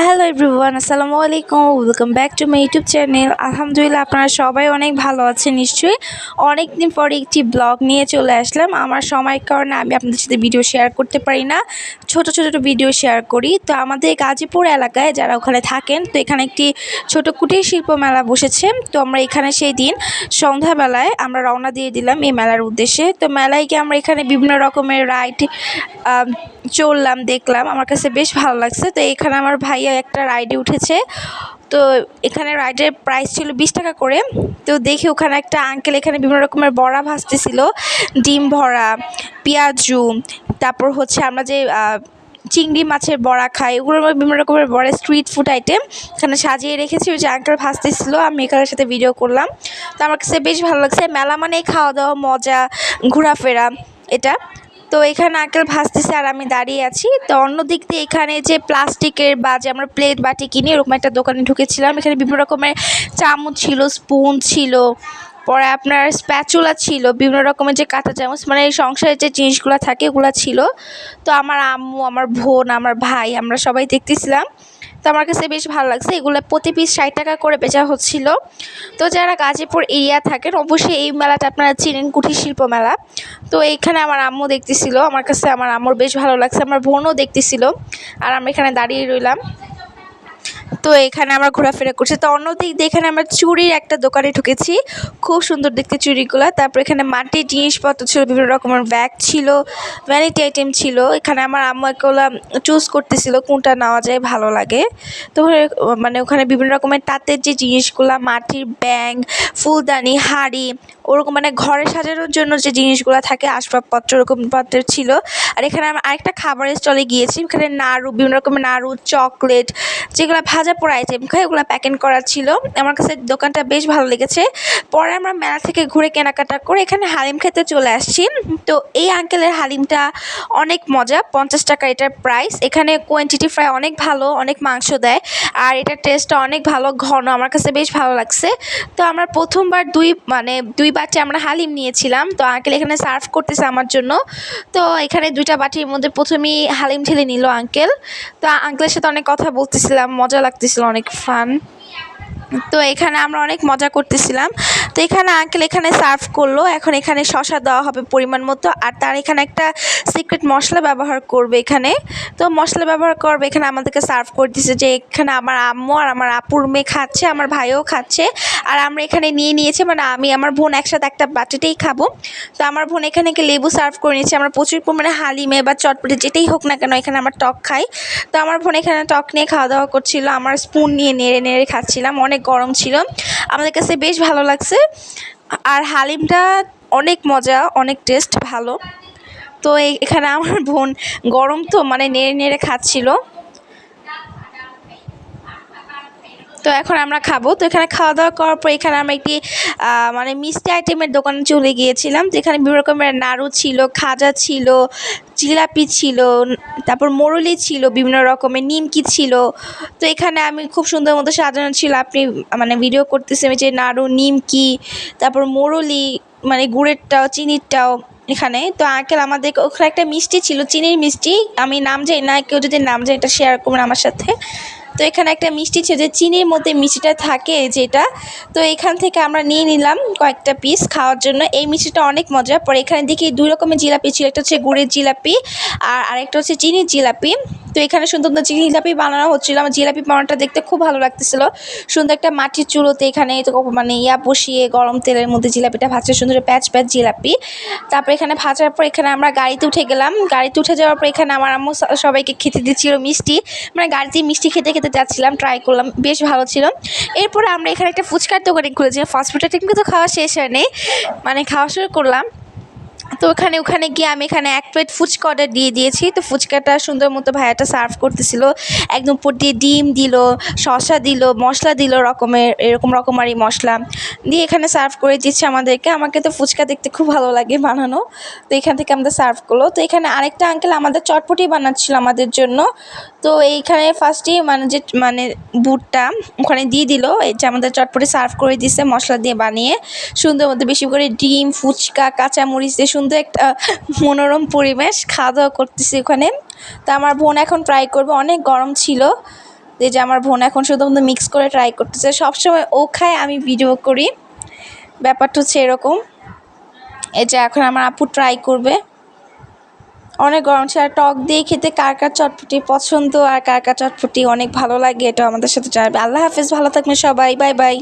Hello everyone, আসসালামু আলাইকুম। Welcome back to my YouTube channel. আলহামদুলিল্লাহ, আপনারা সবাই অনেক ভালো আছেন নিশ্চয়ই। অনেক দিন পরে একটি ব্লগ নিয়ে চলে আসলাম। আমার সময়ের কারণে আমি আপনাদের সাথে ভিডিও শেয়ার করতে পারি না, ছোট ভিডিও শেয়ার করি। তো আমাদের গাজীপুর এলাকায় যারা ওখানে থাকেন, তো এখানে একটি ছোট কুটির শিল্প মেলা বসেছে। তো আমরা এখানে সেই দিন সন্ধ্যাবেলায় আমরা রওনা দিয়ে দিলাম এই মেলার উদ্দেশ্যে। তো মেলায় গিয়ে আমরা এখানে বিভিন্ন রকমের রাইড চললাম, দেখলাম, আমার কাছে বেশ ভালো লাগছে। তো এখানে আমার ভাইয়া একটা রাইডে উঠেছে। তো এখানে রাইডের প্রাইস ছিল 20 টাকা করে। তো দেখি ওখানে একটা আঙ্কেল এখানে বিভিন্ন রকমের বড়া ভাজতেছিল, ডিম ভরা, পেঁয়াজু, তারপর হচ্ছে আমরা যে চিংড়ি মাছের বড়া খাই, ওগুলো বিভিন্ন রকমের বড়া স্ট্রিট ফুড আইটেম এখানে সাজিয়ে রেখেছি। ওই যে আঙ্কেল ভাজতেছিল, আমি এখানের সাথে ভিডিও করলাম। তো আমার কাছে বেশ ভালো লাগছে। মেলা মানে খাওয়া দাওয়া, মজা, ঘোরাফেরা এটা। তো এখানে আঙ্কেল ভাজতেছে আর আমি দাঁড়িয়ে আছি। তো অন্য দিক দিয়ে এখানে যে প্লাস্টিকের বা যে আমরা প্লেট বাটি কিনি, এরকম একটা দোকানে ঢুকেছিলাম। এখানে বিভিন্ন রকমের চামচ ছিল, স্পুন ছিল, পরে আপনার স্প্যাচুলা ছিল, বিভিন্ন রকমের যে কাঁটা চামচ, মানে এই সংসারের যে জিনিসগুলো থাকে ওগুলো ছিল। তো আমার আম্মু, আমার বোন, আমার ভাই, আমরা সবাই দেখতেছিলাম। তো আমার কাছে বেশ ভালো লাগছে। এগুলো প্রতি পিস 60 টাকা করে বেচা হচ্ছিল। তো যারা গাজীপুর এরিয়া থাকেন অবশ্যই এই মেলাটা আপনারা চিনেন, কুটির শিল্প মেলা। তো এইখানে আমার আম্মু দেখতেছিল, আমার কাছে আমার আম্মুর বেশ ভালো লাগছে, আমার বোনও দেখতেছিল, আর আমরা এখানে দাঁড়িয়ে রইলাম। তো এখানে আমরা ঘোরাফেরা করছি। তো অন্যদিক দিয়ে এখানে আমরা চুড়ির একটা দোকানে ঢুকেছি, খুব সুন্দর দেখতে চুড়িগুলো। তারপর এখানে মাটির জিনিসপত্র ছিল, বিভিন্ন রকমের ব্যাগ ছিল, ভ্যানিটি আইটেম ছিল। এখানে আমার আম্মু এগুলো চুজ করতেছিল কোনটা নেওয়া যায় ভালো লাগে। তো মানে ওখানে বিভিন্ন রকমের তাঁতের যে জিনিসগুলো, মাটির ব্যাং, ফুলদানি, হাঁড়ি, ওরকম মানে ঘরে সাজানোর জন্য যে জিনিসগুলো থাকে, আসবাবপত্র, ওরকম পত্রের ছিল। আর এখানে আমরা আরেকটা খাবারের স্টলে গিয়েছি। এখানে নাড়ু, বিভিন্ন রকমের নাড়ু, চকলেট, যেগুলো ভাজা পোড়া আইটেম খায়, ওগুলো প্যাকেট করা ছিল। আমার কাছে দোকানটা বেশ ভালো লেগেছে। পরে আমরা মেলা থেকে ঘুরে কেনাকাটা করে এখানে হালিম খেতে চলে আসছি। তো এই আঙ্কেলের হালিমটা অনেক মজা, 50 টাকা এটার প্রাইস। এখানে কোয়ান্টিটি ফ্রাই অনেক ভালো, অনেক মাংস দেয়, আর এটার টেস্টটা অনেক ভালো, ঘন, আমার কাছে বেশ ভালো লাগছে। তো আমরা প্রথমবার দুই বাটি আমরা হালিম নিয়েছিলাম। তো আঙ্কেল এখানে সার্ভ করতেছে আমার জন্য। তো এখানে 2টা বাটির মধ্যে প্রথমেই হালিম ঢেলে নিল আঙ্কেল। তো আঙ্কেলের সাথে অনেক কথা বলতেছিলাম, মজা লাগতেছিল, অনেক ফান। তো এখানে আমরা অনেক মজা করতেছিলাম। তো এখানে আঙ্কেল এখানে সার্ভ করলো। এখন এখানে শসা দেওয়া হবে পরিমাণ মতো, আর তার এখানে একটা সিক্রেট মশলা ব্যবহার করবে এখানে। তো মশলা ব্যবহার করবে এখানে আমাদেরকে সার্ভ করে দিচ্ছে, যে এখানে আমার আম্মু আর আমার আপুর মেয়ে খাচ্ছে, আমার ভাইও খাচ্ছে, আর আমরা এখানে নিয়েছি, মানে আমি আমার বোন একসাথে একটা বাটিতেই খাবো। তো আমার বোন এখানে লেবু সার্ভ করে নিয়েছে। আমরা প্রচুর পরিমাণে হালিমে বা চটপটে যেটাই হোক না কেন, এখানে আমরা টক খাই। তো আমার বোন এখানে টক নিয়ে খাওয়া দাওয়া করছিল, আমার স্পুন নিয়ে নেড়ে নেড়ে খাচ্ছিলাম। অনেক গরম ছিল, আমাদের কাছে বেশ ভালো লাগছে। আর হালিমটা অনেক মজা, অনেক টেস্ট ভালো। তো এখানে আমার বোন গরম তো মানে নেড়ে নেড়ে খাচ্ছিল। তো এখন আমরা খাবো। তো এখানে খাওয়া দাওয়া করার পর এখানে আমরা একটি মানে মিষ্টি আইটেমের দোকানে চলে গিয়েছিলাম। তো এখানে বিভিন্ন রকমের নাড়ু ছিল, খাজা ছিল, জিলাপি ছিল, তারপর মোরলি ছিল, বিভিন্ন রকমের নিমকি ছিল। তো এখানে আমি খুব সুন্দর মতো সাজানো ছিল, আপনি মানে ভিডিও করতেছি যে নাড়ু, নিমকি, তারপর মোরলি, মানে গুড়েরটাও, চিনিরটাও এখানে। তো আঙ্কেল আমাদের ওখানে একটা মিষ্টি ছিল, চিনির মিষ্টি, আমি নাম জানি না, কেউ যদি নাম জানি এটা শেয়ার করবেন আমার সাথে। তো এখানে একটা মিষ্টি ছিল, যে চিনির মধ্যে মিষ্টিটা থাকে যেটা। তো এখান থেকে আমরা নিয়ে নিলাম কয়েকটা পিস খাওয়ার জন্য। এই মিষ্টিটা অনেক মজা। পরে এখানে দেখি 2 রকমের জিলাপি ছিল, একটা হচ্ছে গুড়ের জিলাপি আর আরেকটা হচ্ছে চিনির জিলাপি। তো এখানে সুন্দর সুন্দর চিনি জিলাপি বানানো হচ্ছিল। আমার জিলাপি বানানোটা দেখতে খুব ভালো লাগতেছিল। সুন্দর একটা মাটির চুলোতে এখানে মানে বসিয়ে গরম তেলের মধ্যে জিলাপিটা ভাজছে, সুন্দর প্যাচ জিলাপি। তারপর এখানে ভাজার পর এখানে আমরা গাড়িতে উঠে গেলাম। গাড়িতে উঠে যাওয়ার পর এখানে আমার আম্মু সবাইকে খেতে দিচ্ছিল মিষ্টি, মানে গাড়িতে মিষ্টি খেতে খেতে যাচ্ছিলাম, ট্রাই করলাম, বেশ ভালো ছিল। এরপরে আমরা এখানে একটা ফুচকার দোকানে খুলেছি। ফাস্টফুড আইটেম কিন্তু খাওয়া শেষ হয়নি, মানে খাওয়া শুরু করলাম। তো ওখানে গিয়ে আমি এখানে 1 প্লেট ফুচকা অর্ডার দিয়ে দিয়েছি। তো ফুচকাটা সুন্দর মতো ভাইয়াটা সার্ভ করতেছিল, একদম উপর দিয়ে ডিম দিল, শসা দিল, মশলা দিল, এরকম রকমারি মশলা দিয়ে এখানে সার্ভ করে দিচ্ছে আমাদেরকে। আমাকে তো ফুচকা দেখতে খুব ভালো লাগে বানানো। তো এখান থেকে আমাদের সার্ভ করলো। তো এখানে আরেকটা আঙ্কেল আমাদের চটপটি বানাচ্ছিল আমাদের জন্য। তো এইখানে ফার্স্টেই মানে বুটটা ওখানে দিয়ে দিল, এই যে আমাদের চটপটি সার্ভ করে দিচ্ছে মশলা দিয়ে বানিয়ে, সুন্দর মতো বেশি করে ডিম, ফুচকা, কাঁচামরিচ দিয়ে সুন্দর একটা মনোরম পরিবেশ, খাওয়া দাওয়া করতেছি ওখানে। তো আমার বোন এখন ট্রাই করবে, অনেক গরম ছিল। যে আমার বোন এখন শুধু মিক্স করে ট্রাই করতেছে, সবসময় ও খায় আমি ভিডিও করি, ব্যাপারটা হচ্ছে এরকম। এই যে এখন আমার আপু ট্রাই করবে। অনেক গরম ছিল, আর টক দিয়ে খেতে কার কার চটপটি পছন্দ আর কার কার চটপটি অনেক ভালো লাগে, এটা আমাদের সাথে জানাবে। আল্লাহ হাফেজ, ভালো থাকবেন সবাই, বাই বাই।